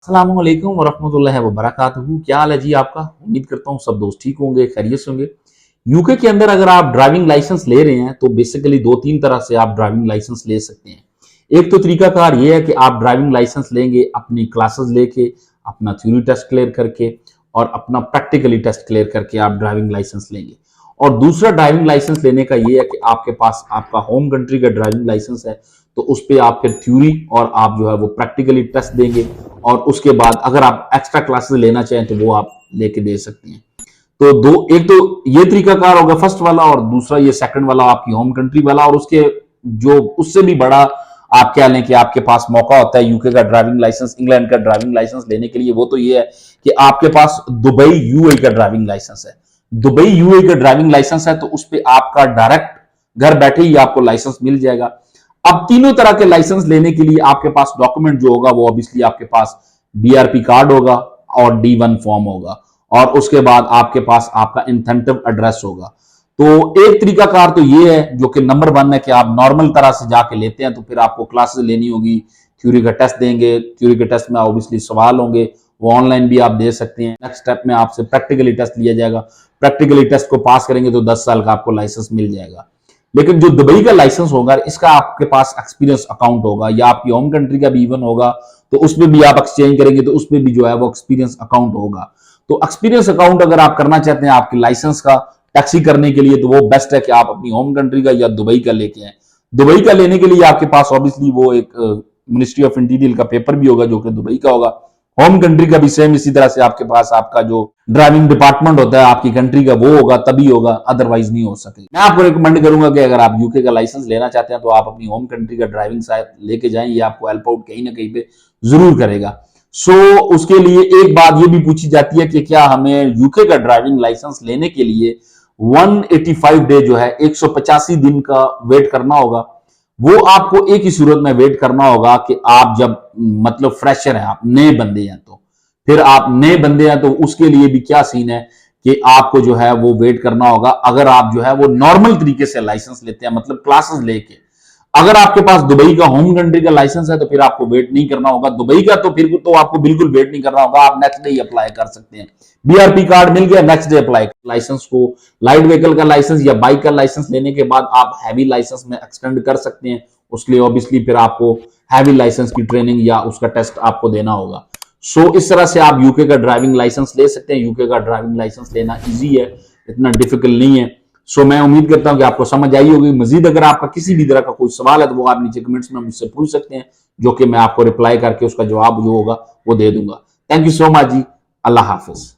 अस्सलाम वालेकुम वरहमतुल्लाहि वबरकातुहू। क्या हाल है जी आपका? उम्मीद करता हूँ सब दोस्त ठीक होंगे, खैरियत से होंगे। यूके के अंदर अगर आप ड्राइविंग लाइसेंस ले रहे हैं तो बेसिकली दो तीन तरह से आप ड्राइविंग लाइसेंस ले सकते हैं। एक तो तरीकाकार ये है कि आप ड्राइविंग लाइसेंस लेंगे अपनी क्लासेस लेके, अपना थ्योरी टेस्ट क्लियर करके और अपना प्रैक्टिकली टेस्ट क्लियर करके आप ड्राइविंग लाइसेंस लेंगे। और दूसरा ड्राइविंग लाइसेंस लेने का ये है कि आपके पास आपका होम कंट्री का ड्राइविंग लाइसेंस है, तो उस पर आप फिर थ्योरी और आप जो है वो प्रैक्टिकली टेस्ट देंगे और उसके बाद अगर आप एक्स्ट्रा क्लासेस लेना चाहें तो वो आप लेके दे सकते हैं। तो एक तो ये तरीकाकार होगा फर्स्ट वाला, और दूसरा ये सेकंड वाला आपकी होम कंट्री वाला। और उसके जो उससे भी बड़ा आप क्या लें कि आपके पास मौका होता है यूके का ड्राइविंग लाइसेंस, इंग्लैंड का ड्राइविंग लाइसेंस लेने के लिए, वो तो ये है कि आपके पास दुबई यूएई का ड्राइविंग लाइसेंस है। दुबई यूएई का ड्राइविंग लाइसेंस है तो उस पर आपका डायरेक्ट घर बैठे ही आपको लाइसेंस मिल जाएगा। अब तीनों तरह के लाइसेंस लेने के लिए आपके पास डॉक्यूमेंट जो होगा वो ऑब्वियसली आपके पास बीआरपी कार्ड होगा और डी1 फॉर्म होगा, और उसके बाद आपके पास आपका इंसेंटिव एड्रेस होगा। तो एक तरीकाकार तो ये है जो कि नंबर 1 है कि आप नॉर्मल तरह से जाके लेते हैं तो फिर आपको क्लासेस लेनी होगी, थ्योरी का टेस्ट देंगे, थ्योरी के टेस्ट में ऑब्वियसली सवाल होंगे, वो ऑनलाइन भी आप दे सकते हैं। नेक्स्ट स्टेप में आपसे प्रैक्टिकली टेस्ट लिया जाएगा, प्रैक्टिकली टेस्ट को पास करेंगे तो 10 साल का आपको लाइसेंस मिल जाएगा। लेकिन जो दुबई का लाइसेंस होगा इसका आपके पास एक्सपीरियंस अकाउंट होगा या आपकी होम कंट्री का भी इवन होगा, तो उसमें भी आप एक्सचेंज करेंगे तो उसमें भी जो है वो एक्सपीरियंस अकाउंट होगा। तो एक्सपीरियंस अकाउंट अगर आप करना चाहते हैं आपके लाइसेंस का टैक्सी करने के लिए, तो वो बेस्ट है कि आप अपनी होम कंट्री का या दुबई का लेके आए। दुबई का लेने के लिए आपके पास ऑब्वियसली वो एक मिनिस्ट्री ऑफ इंटीरियर का पेपर भी होगा जो कि दुबई का होगा। होम कंट्री का भी सेम इसी तरह से आपके पास आपका जो ड्राइविंग डिपार्टमेंट होता है आपकी कंट्री का वो होगा, तभी होगा, अदरवाइज नहीं हो सके। मैं आपको रिकमेंड करूंगा कि अगर आप यूके का लाइसेंस लेना चाहते हैं तो आप अपनी होम कंट्री का ड्राइविंग लेके जाएं, ये आपको हेल्प आउट कहीं ना कहीं पे जरूर करेगा। उसके लिए एक बात ये भी पूछी जाती है कि क्या हमें यूके का ड्राइविंग लाइसेंस लेने के लिए 185 डे जो है 185 दिन का वेट करना होगा। वो आपको एक ही सूरत में वेट करना होगा कि आप जब मतलब फ्रेशर हैं, आप नए बंदे हैं, तो फिर आप नए बंदे हैं तो उसके लिए भी क्या सीन है कि आपको जो है वो वेट करना होगा। अगर आप जो है वो नॉर्मल तरीके से लाइसेंस लेते हैं मतलब क्लासेस लेके, अगर आपके पास दुबई का होम कंट्री का लाइसेंस है तो फिर आपको वेट नहीं करना होगा। दुबई का तो फिर तो आपको बिल्कुल वेट नहीं करना होगा, आप नेक्स्ट डे ही अप्लाई कर सकते हैं। बीआरपी कार्ड मिल गया, नेक्स्ट डे अप्लाई। लाइसेंस को लाइट व्हीकल का लाइसेंस या बाइक का लाइसेंस लेने के बाद आप हैवी लाइसेंस में एक्सटेंड कर सकते हैं। उसके लिए ऑब्वियसली फिर आपको हैवी लाइसेंस की ट्रेनिंग या उसका टेस्ट आपको देना होगा। इस तरह से आप यूके का ड्राइविंग लाइसेंस ले सकते हैं। यूके का ड्राइविंग लाइसेंस लेना इजी है, इतना डिफिकल्ट नहीं है। मैं उम्मीद करता हूं कि आपको समझ आई होगी। मजीद अगर आपका किसी भी तरह का कोई सवाल है तो वो आप नीचे कमेंट्स में मुझसे पूछ सकते हैं, जो कि मैं आपको रिप्लाई करके उसका जवाब जो होगा वो दे दूंगा। Thank you so much ji. अल्लाह हाफिज।